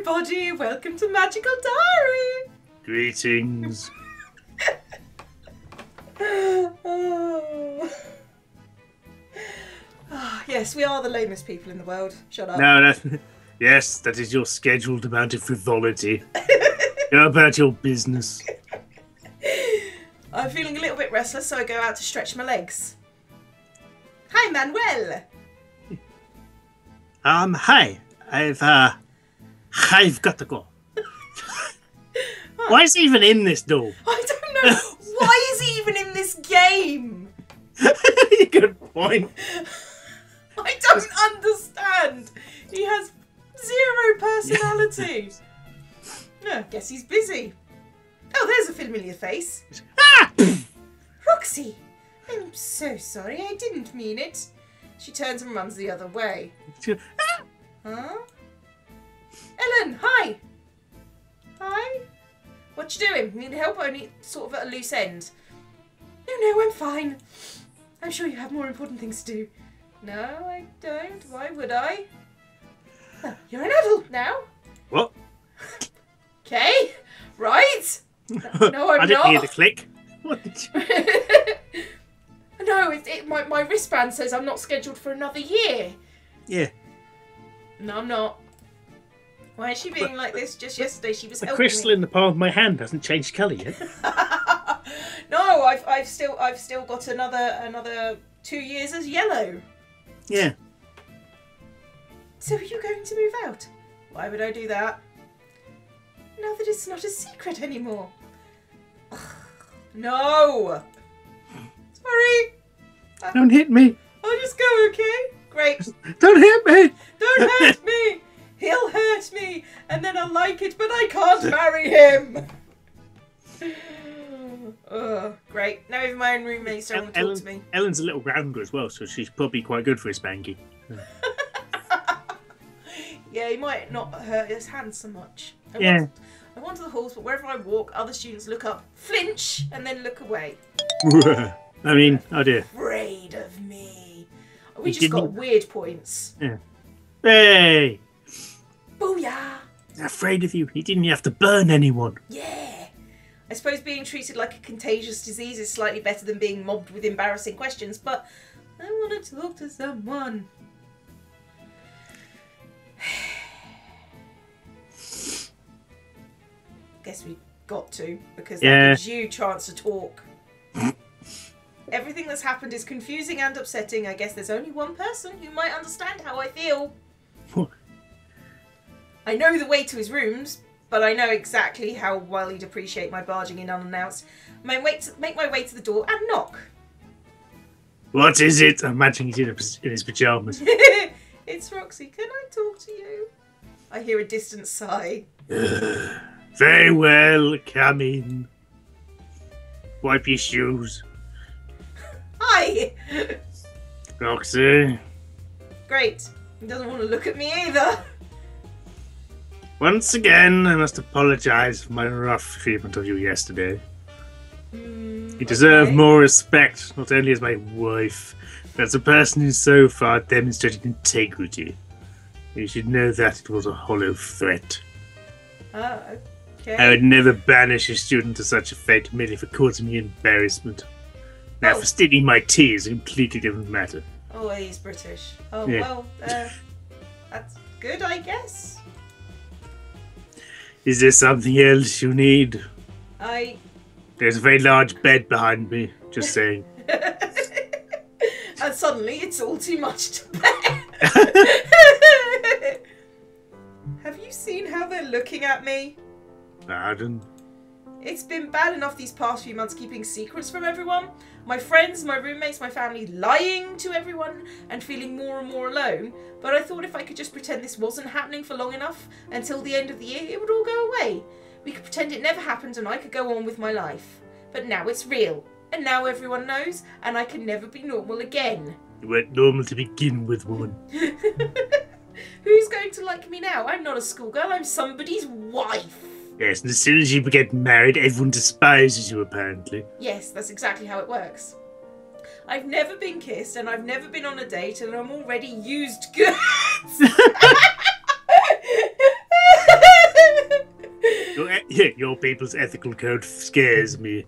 everybody, welcome to Magical Diary! Greetings. Oh. Yes, we are the lamest people in the world. Shut up. No, yes, that is your scheduled amount of frivolity. Go about your business. I'm feeling a little bit restless, so I go out to stretch my legs. Hi, Manuel! Hi. I've got to go. Why is he even in this door? I don't know. Why is he even in this game? Good point. I don't understand. He has zero personality. No, guess he's busy. Oh, there's a familiar face. Ah! Roxy, I'm so sorry. I didn't mean it. She turns and runs the other way. Huh? Ellen, hi. Hi. What you doing? Need help? Only sort of at a loose end. No, I'm fine. I'm sure you have more important things to do. No, I don't. Why would I? Well, you're an adult now. What? Okay, right. No, I'm I didn't not. hear the click. What did you... No, my wristband says I'm not scheduled for another year. Yeah. No, I'm not. Why is she being like this? Just yesterday she was The helping crystal me. in the palm of my hand hasn't changed colour yet. No, I've still got another 2 years as yellow. Yeah. So are you going to move out? Why would I do that? Now that it's not a secret anymore. Ugh, no. Sorry. Don't hit me. I'll just go, okay? Great. Don't hit me. Don't hurt me. He'll hurt me, and then I'll like it, but I can't marry him. Great. Now even my own roommates don't want to talk to me. Ellen's a little rounder as well, so she's probably quite good for a spanky. Yeah, he might not hurt his hands so much. Yeah. I wander the halls, but wherever I walk, other students look up, flinch, and then look away. I mean, oh dear. Afraid of me. We just got weird points. Yeah. Hey! Booyah! Afraid of you. He didn't have to burn anyone. Yeah! I suppose being treated like a contagious disease is slightly better than being mobbed with embarrassing questions, but I want to talk to someone. Guess we got to, because that gives you a chance to talk. Everything that's happened is confusing and upsetting. I guess there's only one person who might understand how I feel. I know the way to his rooms, but I know exactly how well he'd appreciate my barging in unannounced. Make my way to the door and knock. What is it? I imagine he's in his pyjamas. It's Roxy. Can I talk to you? I hear a distant sigh. Very well, come in. Wipe your shoes. Hi! Roxy. Great. He doesn't want to look at me either. Once again, I must apologise for my rough treatment of you yesterday. You deserve more respect, not only as my wife, but as a person who's so far demonstrated integrity. You should know that it was a hollow threat. Okay. I would never banish a student to such a fate merely for causing me embarrassment. Now, for stealing my tea is a completely different matter. Oh, he's British. Oh, yeah. Well, that's good, I guess. Is there something else you need? There's a very large bed behind me, just saying. And suddenly it's all too much to bear. Have you seen how they're looking at me? Pardon? It's been bad enough these past few months keeping secrets from everyone. My friends, my roommates, my family lying to everyone and feeling more and more alone. But I thought if I could just pretend this wasn't happening for long enough until the end of the year, it would all go away. We could pretend it never happened and I could go on with my life. But now it's real. And now everyone knows and I can never be normal again. You weren't normal to begin with, woman. Who's going to like me now? I'm not a schoolgirl, I'm somebody's wife. Yes, and as soon as you get married, everyone despises you, apparently. Yes, that's exactly how it works. I've never been kissed, and I've never been on a date, and I'm already used goods. Your people's ethical code scares me.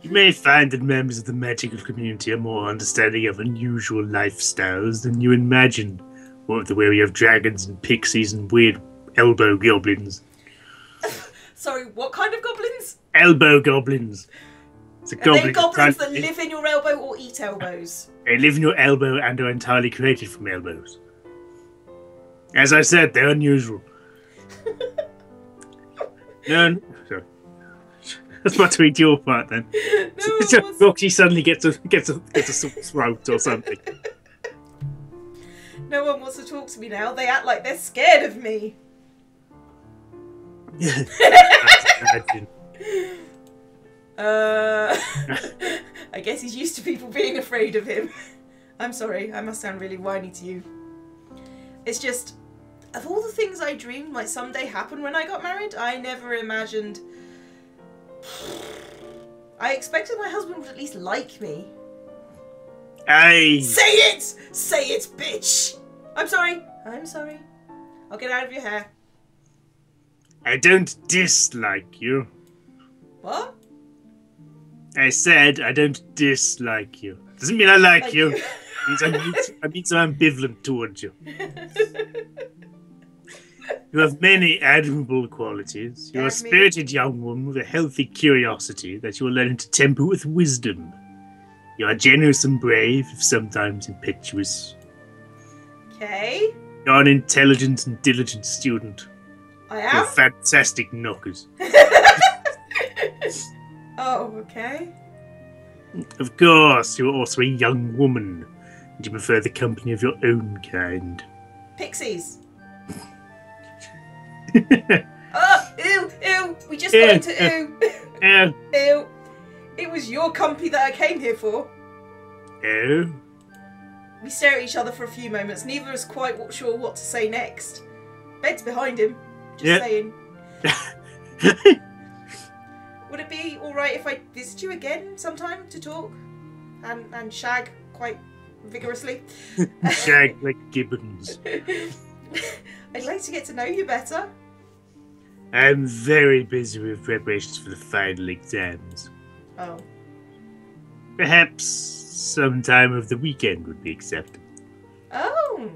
You may find that members of the magical community are more understanding of unusual lifestyles than you imagine. What the way we have dragons and pixies and weird elbow goblins. Sorry, what kind of goblins? Elbow goblins. It's a Are they goblins that live in your elbow or eat elbows? They live in your elbow and are entirely created from elbows. As I said, they're unusual. No, sorry. I was about to read your part then. No, Roxy suddenly gets a sore throat or something. No one wants to talk to me now. They act like they're scared of me. I guess he's used to people being afraid of him. I'm sorry, I must sound really whiny to you. It's just, of all the things I dreamed might someday happen when I got married, I never imagined... I expected my husband would at least like me. Hey! Say it! Say it, bitch! I'm sorry. I'm sorry. I'll get out of your hair. I don't dislike you. What? I said I don't dislike you. Doesn't mean I like you. It means I'm ambivalent towards you. You have many admirable qualities. You're a spirited young woman with a healthy curiosity that you will learn to temper with wisdom. You are generous and brave, if sometimes impetuous. Okay. You're an intelligent and diligent student. I am? You're fantastic knockers. Oh, okay. Of course, you're also a young woman, and you prefer the company of your own kind. Pixies. Oh, ew, ew. We just got into ew. Ew. It was your company that I came here for. Oh? We stare at each other for a few moments. Neither of us quite sure what to say next. Bed's behind him. Just saying. Would it be alright if I visit you again sometime to talk? And shag quite vigorously? Shag like gibbons. I'd like to get to know you better. I'm very busy with preparations for the final exams. Oh. Perhaps some time of the weekend would be acceptable. Oh.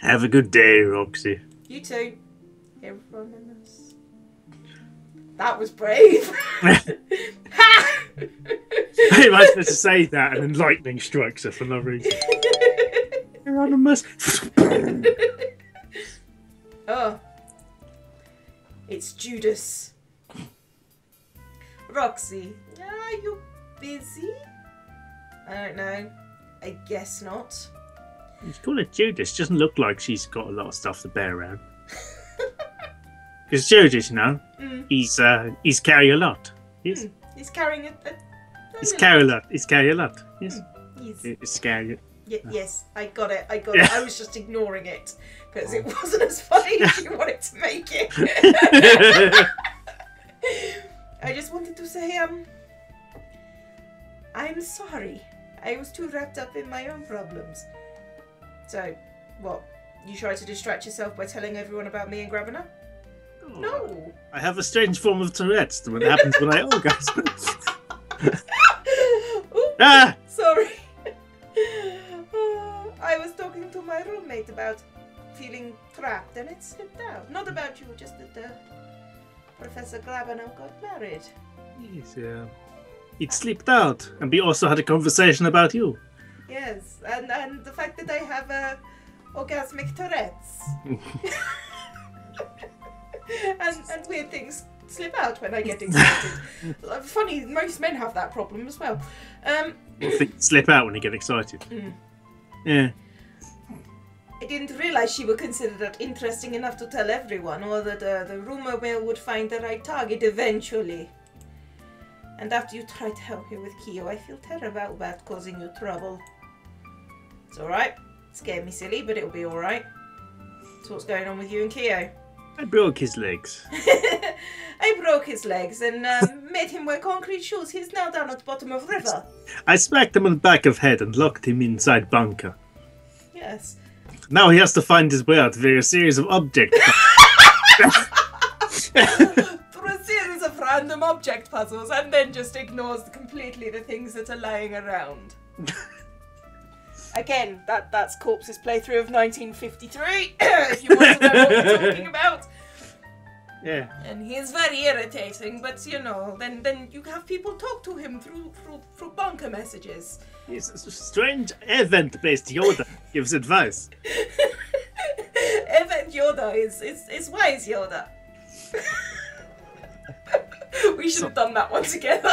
Have a good day, Roxy. You too. Everyone in this. That was brave. Ha! I was supposed to say that and then lightning strikes her for no reason. Anonymous. Oh. It's Judas. Roxy, are you busy? I don't know. I guess not. You call her Judas. She doesn't look like she's got a lot of stuff to bear around. Because Judas, you know, he's carrying a lot. Yes. He's carrying He's carrying a lot. He's carrying a lot. Yes. He's carrying. Yes, I got it. I was just ignoring it because it wasn't as funny as you wanted to make it. I just wanted to say, I'm sorry. I was too wrapped up in my own problems. So, what? You try to distract yourself by telling everyone about me and Grabby? Oh, No. I have a strange form of Tourette's that happens when I orgasm. Ah! Sorry. I was talking to my roommate about feeling trapped and it slipped out. Not about you, just that Professor Grabby got married. Yes, it slipped out. And we also had a conversation about you. Yes, and the fact that I have orgasmic Tourette's. and weird things slip out when I get excited. Funny, most men have that problem as well. Things slip out when you get excited. Yeah. I didn't realise she would consider that interesting enough to tell everyone, or that the rumour mill would find the right target eventually. And after you tried to help me with Keo, I feel terrible about causing you trouble. It's alright. Scared me silly, but it'll be alright. So what's going on with you and Keo? I broke his legs. I broke his legs and made him wear concrete shoes. He's now down at the bottom of the river. I smacked him on the back of head and locked him inside bunker. Yes. Now he has to find his way out via a series of objects. Through a series of random object puzzles, and then just ignores completely the things that are lying around. Again, that's Corpse's playthrough of 1953, if you want to know what we're talking about. Yeah. And he is very irritating, but you know, then you have people talk to him through bunker messages. He's a strange event-based Yoda gives advice. Event Yoda is wise Yoda. We should have done that one together.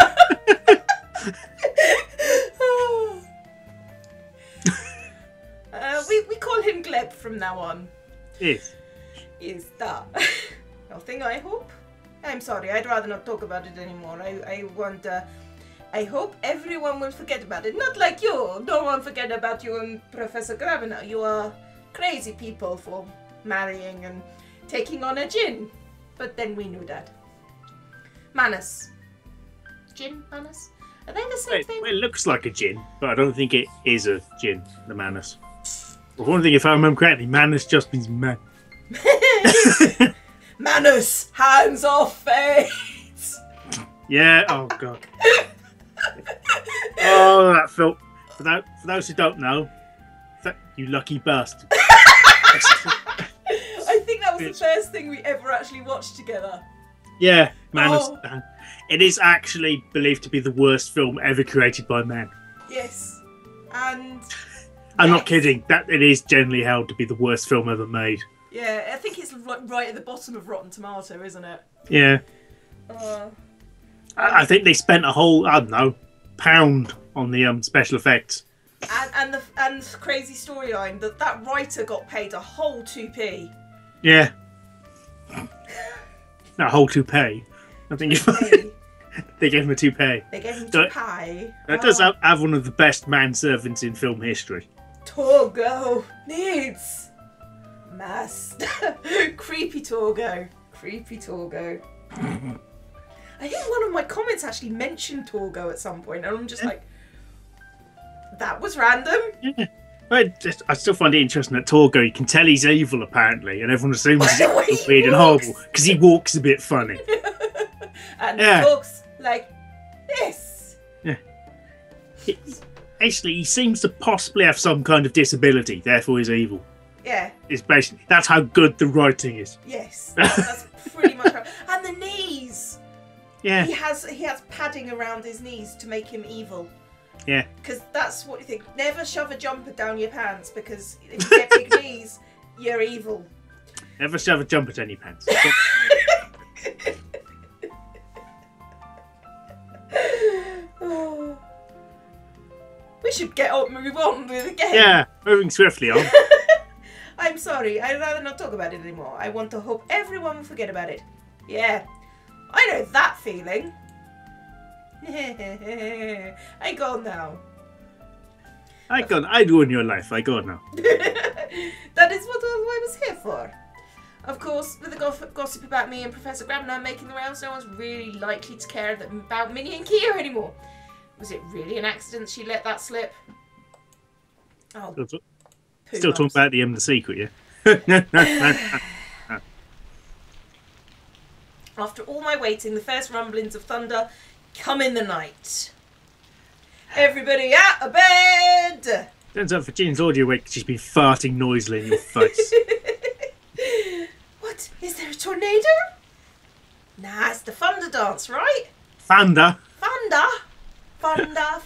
We call him Gleb from now on. Yes. Is that nothing? I hope. I'm sorry. I'd rather not talk about it anymore. I hope everyone will forget about it. Not like you. No one forget about you and Professor Grabby now. You are crazy people for marrying and taking on a djinn. But then we knew that. Manus. Djinn, Manus? Are they the same thing? Well, it looks like a djinn, but I don't think it is a djinn, the Manus. Well, one thing, if I remember correctly, Manus just means man. Manus, hands off face. Yeah, oh god. Oh, that felt... For those who don't know, you lucky bastard. I think that was the first thing we ever actually watched together. Yeah, Manus. Oh. It is actually believed to be the worst film ever created by man. Yes. And... I'm not kidding. That it is generally held to be the worst film ever made. Yeah, I think it's right at the bottom of Rotten Tomato, isn't it? Yeah. I think they spent a whole, I don't know, £1 on the special effects. And the crazy storyline that writer got paid a whole 2p. Yeah. A whole 2p. I think they gave him a 2p. They gave him 2p. That does have one of the best manservants in film history. Torgo needs must. Creepy Torgo. Creepy Torgo. I think one of my comments actually mentioned Torgo at some point, and I'm just like, that was random. Yeah. I still find it interesting that Torgo, you can tell he's evil apparently, and everyone assumes he's weird and horrible because he walks a bit funny. And he talks like this. Yeah. Actually, he seems to possibly have some kind of disability, therefore he's evil. Yeah. It's basically, that's how good the writing is. Yes, that's pretty much right. And the knees. Yeah. He has padding around his knees to make him evil. Yeah. Because that's what you think. Never shove a jumper down your pants, because if you get big knees, you're evil. Never shove a jumper down your pants. Oh. We should move on with the game. Yeah, moving swiftly on. I'm sorry, I'd rather not talk about it anymore. I want to hope everyone will forget about it. Yeah, I know that feeling. I go now. I ruin your life. I go now. That is what I was here for. Of course, with the gossip about me and Professor Grabby now making the rounds, no one's really likely to care about Minnie and Kia anymore. Was it really an accident she let that slip? Oh, still talking about the secret, yeah? After all my waiting, the first rumblings of thunder come in the night. Everybody out of bed! Turns out Virginia's audio awake because she's been farting noisily in your face. What? Is there a tornado? Nah, it's the thunder dance, right? Thunder? Thunder? Thunder.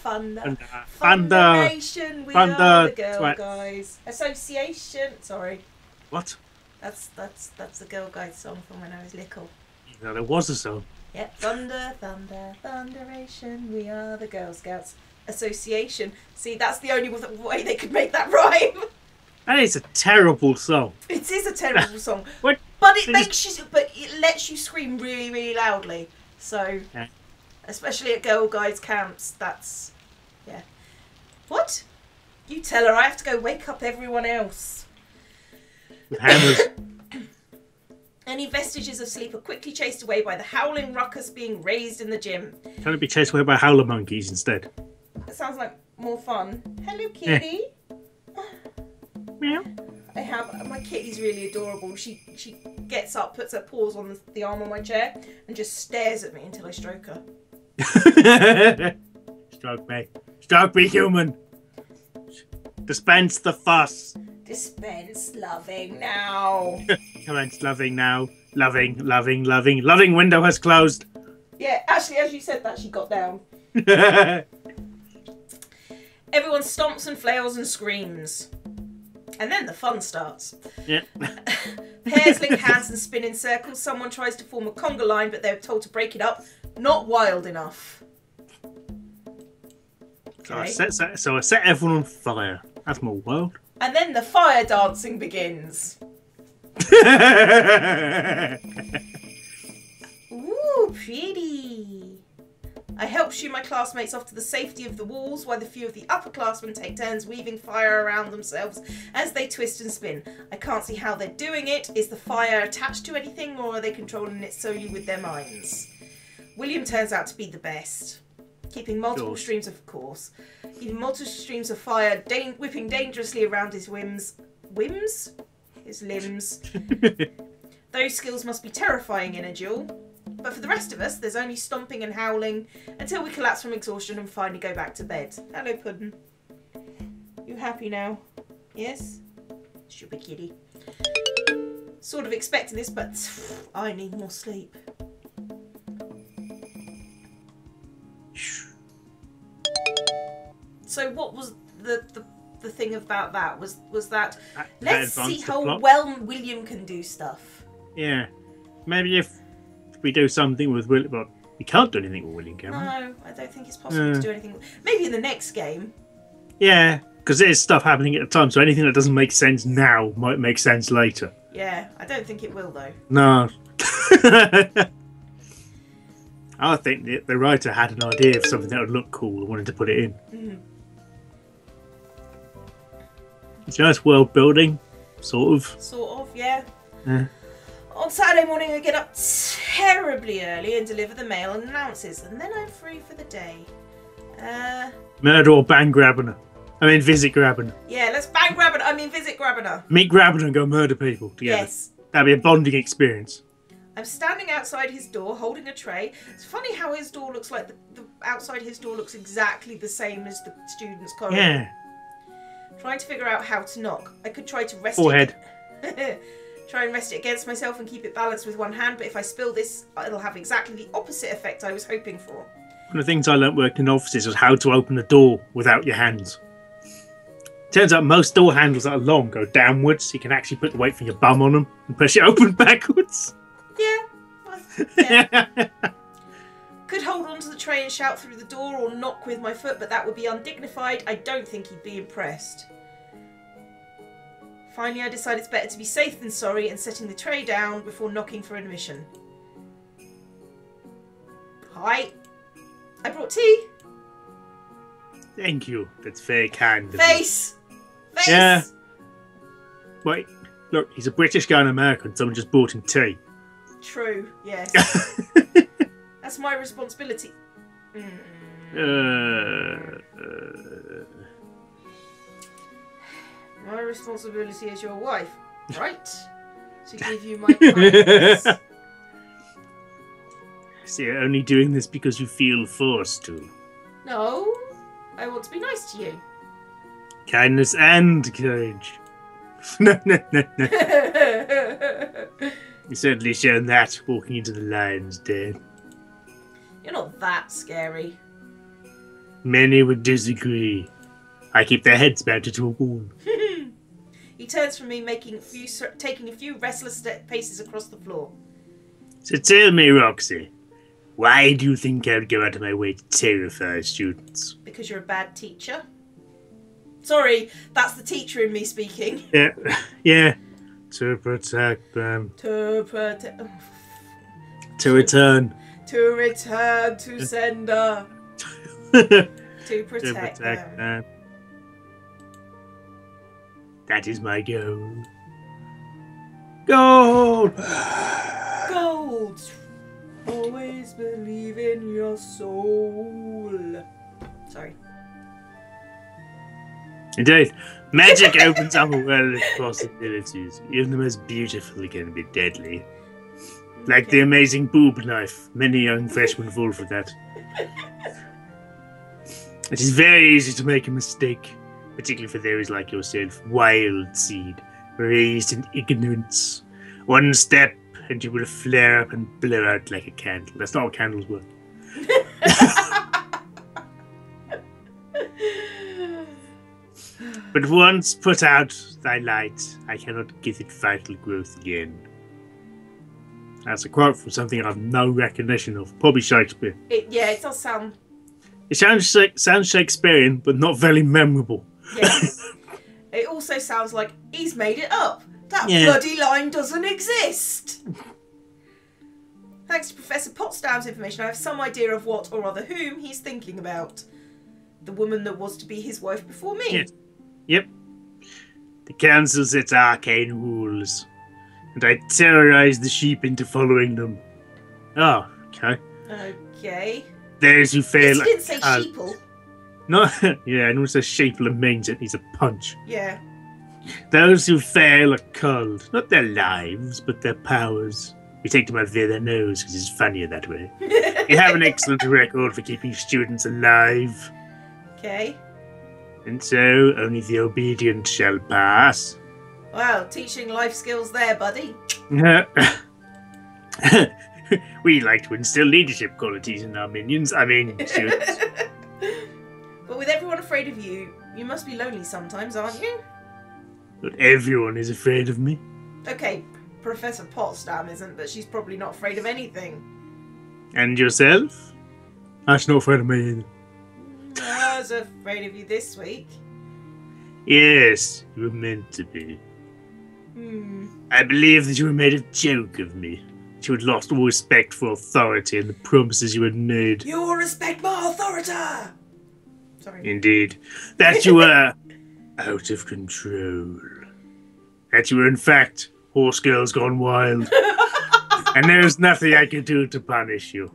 Thunderation, we are the Girl Guys. Association. Sorry. What? That's the Girl Guys song from when I was little. No, there was a song. Yep. Thunder, thunderation. We are the Girl Scouts Association. See, that's the only way they could make that rhyme. That is a terrible song. It is a terrible song. What? But it lets you scream really, really loudly. So. Yeah. Especially at Girl Guides camps, that's... Yeah. What? You tell her I have to go wake up everyone else. With hammers. Any vestiges of sleep are quickly chased away by the howling ruckus being raised in the gym. Can it be chased away by howler monkeys instead? That sounds like more fun. Hello, kitty. Yeah. Meow. My kitty's really adorable. She gets up, puts her paws on the arm on my chair, and just stares at me until I stroke her. Stroke me. Stroke me, human. Dispense the fuss. Dispense loving now. Commence loving now. Loving, loving, loving. Loving window has closed. Yeah, actually, as you said that, she got down. Everyone stomps and flails and screams. And then the fun starts. Yeah. Pairs link hands and spin in circles. Someone tries to form a conga line, but they're told to break it up. Not wild enough. Okay. So I set everyone on fire. That's more wild. And then the fire dancing begins. Ooh, pretty. I help shoo my classmates off to the safety of the walls while the few of the upperclassmen take turns weaving fire around themselves as they twist and spin. I can't see how they're doing it. Is the fire attached to anything or are they controlling it solely with their minds? William turns out to be the best. Keeping multiple streams of fire whipping dangerously around his whims? His limbs. Those skills must be terrifying in a duel. But for the rest of us, there's only stomping and howling until we collapse from exhaustion and finally go back to bed. Hello, Puddin'. You happy now? Yes? Stupid kitty. Sort of expecting this, but I need more sleep. So what was the thing about that? Was that let's see how well William can do stuff. Yeah. Maybe if we do something with William, but we can't do anything with William, can we? No, I don't think it's possible to do anything. Maybe in the next game. Yeah, because there's stuff happening at the time, so anything that doesn't make sense now might make sense later. Yeah, I don't think it will though. No. I think the writer had an idea of something that would look cool and wanted to put it in. Mm. It's nice world building, sort of. Sort of, yeah. Yeah. On Saturday morning, I get up terribly early and deliver the mail and announces, and then I'm free for the day. Murder or bang grabbing her. Visit grabbing her. Yeah, let's bang grabbing her. Visit grabbing her. Meet grabbing her and go murder people together. Yes. That'd be a bonding experience. I'm standing outside his door holding a tray. It's funny how his door looks like the outside his door looks exactly the same as the student's corridor. Yeah. Trying to figure out how to knock. I could try to rest Forehead. Try and rest it against myself and keep it balanced with one hand, but if I spill this, it'll have exactly the opposite effect I was hoping for. One of the things I learnt working in offices was how to open a door without your hands. Turns out most door handles that are long go downwards, so you can actually put the weight from your bum on them and push it open backwards. Yeah. Could hold on to the tray and shout through the door or knock with my foot, but that would be undignified. I don't think he'd be impressed. Finally, I decide it's better to be safe than sorry and setting the tray down before knocking for admission. Hi. I brought tea. Thank you. That's very kind of you. Face! Yeah. Wait, look, he's a British guy in America and someone just bought him tea. True, yes. That's my responsibility. My responsibility as your wife, right? To give you my kindness. So you're only doing this because you feel forced to? No, I want to be nice to you. Kindness and courage. No. You've certainly shown that walking into the lion's den. You're not that scary. Many would disagree. I keep their heads mounted to a wall. He turns from me, taking a few restless paces across the floor. So tell me, Roxy, why do you think I would go out of my way to terrify students? Because you're a bad teacher. Sorry, that's the teacher in me speaking. Yeah. To protect them. To protect... To return. To return to sender. To protect them. That is my goal. Gold! Gold! Always believe in your soul. Sorry. Indeed. Magic opens up a world of possibilities. Even the most beautiful can be deadly. Like the amazing boob knife. Many young freshmen fall for that. It is very easy to make a mistake, particularly for those like yourself, wild seed, raised in ignorance. One step and you will flare up and blow out like a candle. That's not how candles work. But once put out thy light, I cannot give it vital growth again. That's a quote from something I have no recognition of. Probably Shakespeare. It does sound... It sounds Shakespearean, but not very memorable. Yes. It also sounds like he's made it up. That bloody line doesn't exist. Thanks to Professor Potsdam's information, I have some idea of what or rather whom he's thinking about. The woman that was to be his wife before me. Yes. Yep. The council sets arcane rules, and I terrorize the sheep into following them. Oh, okay. Okay. Those who fail... He didn't say sheeple. No, yeah, and also sheeple means it needs a punch. Yeah. Those who fail are culled. Not their lives, but their powers. We take them out via their nose because it's funnier that way. You have an excellent record for keeping students alive. Okay. And so, only the obedient shall pass. Wow, teaching life skills there, buddy. We like to instill leadership qualities in our minions. I mean, students. But with everyone afraid of you, you must be lonely sometimes, aren't you? Not everyone is afraid of me. Okay, Professor Potsdam isn't, but she's probably not afraid of anything. And yourself? She's not afraid of me either. I was afraid of you this week. Yes, you were meant to be. I believe that you were made a joke of me. That you had lost all respect for authority and the promises you had made. You will respect my authority! Sorry. Indeed. That you were out of control. That you were, in fact, horse girls gone wild. And there was nothing I could do to punish you.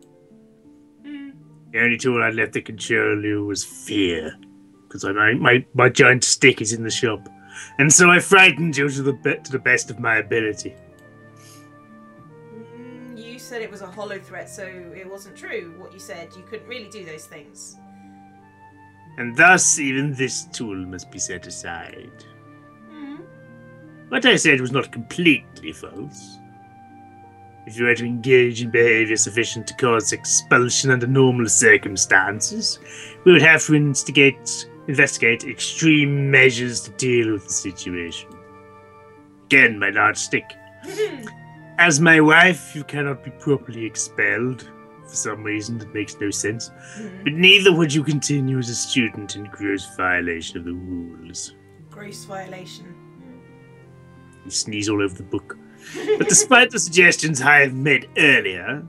The only tool I left to control you was fear. Because my giant stick is in the shop. And so I frightened you to the best of my ability. You said it was a hollow threat, so it wasn't true what you said. You couldn't really do those things. And thus, even this tool must be set aside. What I said was not completely false. If you were to engage in behavior sufficient to cause expulsion under normal circumstances, we would have to investigate extreme measures to deal with the situation. Again, my large stick. As my wife, you cannot be properly expelled, for some reason that makes no sense, but neither would you continue as a student in gross violation of the rules. Gross violation. You sneeze all over the book. But despite the suggestions I have made earlier,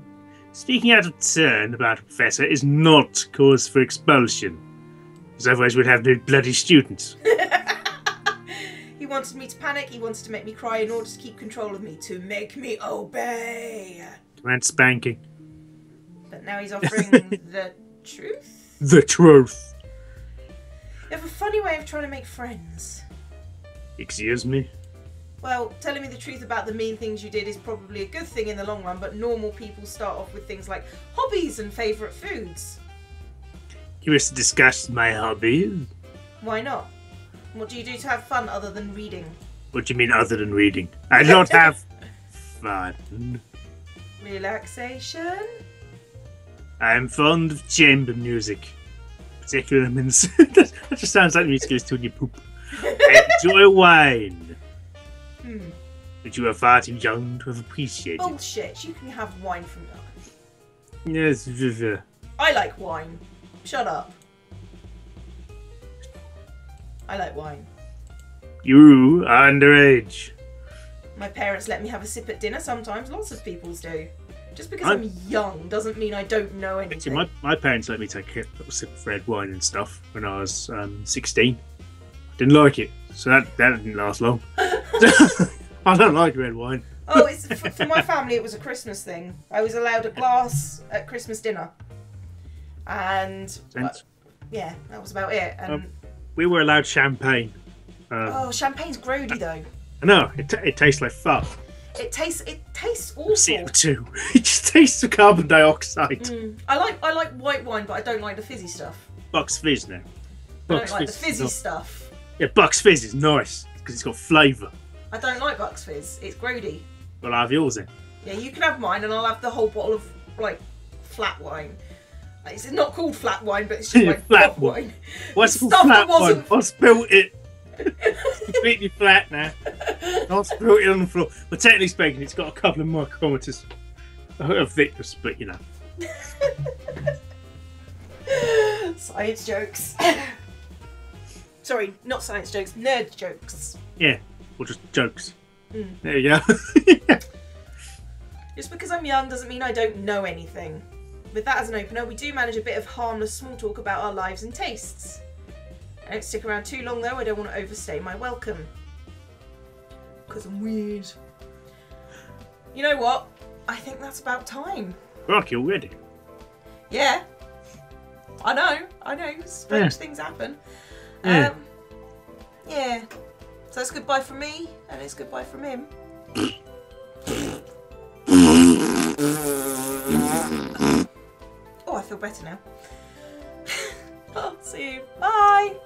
speaking out of turn about a professor is not cause for expulsion. Because otherwise we'd have no bloody students. He wanted me to panic, he wanted to make me cry in order to keep control of me, to make me obey. Command spanking. But now he's offering the truth? The truth. You have a funny way of trying to make friends. Excuse me? Well, telling me the truth about the mean things you did is probably a good thing in the long run, but normal people start off with things like hobbies and favourite foods. You wish to discuss my hobbies? Why not? What do you do to have fun other than reading? What do you mean other than reading? I don't have fun. Relaxation? I am fond of chamber music. Particularly that just sounds like music goes to when you poop. I enjoy wine. But you are far too young to have appreciated. Bullshit, you can have wine from that. Yes, I like wine. Shut up. I like wine. You are underage. My parents let me have a sip at dinner sometimes. Lots of people's do. Just because I'm young doesn't mean I don't know anything. Actually, my parents let me take a sip of red wine and stuff when I was 16. Didn't like it, so that didn't last long. I don't like red wine. Oh, it's for my family. It was a Christmas thing. I was allowed a glass at Christmas dinner, and yeah, that was about it. And we were allowed champagne. Oh, champagne's grody though. I know, it tastes like fuck. It tastes awful. CO2. It just tastes of carbon dioxide. I like white wine, but I don't like the fizzy stuff. Bucks Fizz now. I don't like the fizzy stuff. Yeah, Bucks Fizz is nice because it's got flavour. I don't like Bucks Fizz. It's grody. Well, I'll have yours then. Yeah, you can have mine, and I'll have the whole bottle of like flat wine. It's not called flat wine, but it's just like flat wine. What's called flat wine? I spilled it. It's completely flat now. I spilled it on the floor. But technically speaking, it's got a couple of micrometers of thickness, but you know. Science jokes. Sorry, not science jokes, nerd jokes. Yeah, or just jokes. There you go. Just because I'm young doesn't mean I don't know anything. With that as an opener, we do manage a bit of harmless small talk about our lives and tastes. I don't stick around too long though, I don't want to overstay my welcome. Because I'm weird. You know what? I think that's about time. Rocky already. Yeah. I know. Strange things happen. Yeah. Yeah. So it's goodbye from me, and it's goodbye from him. Oh, I feel better now. I'll see you. Bye.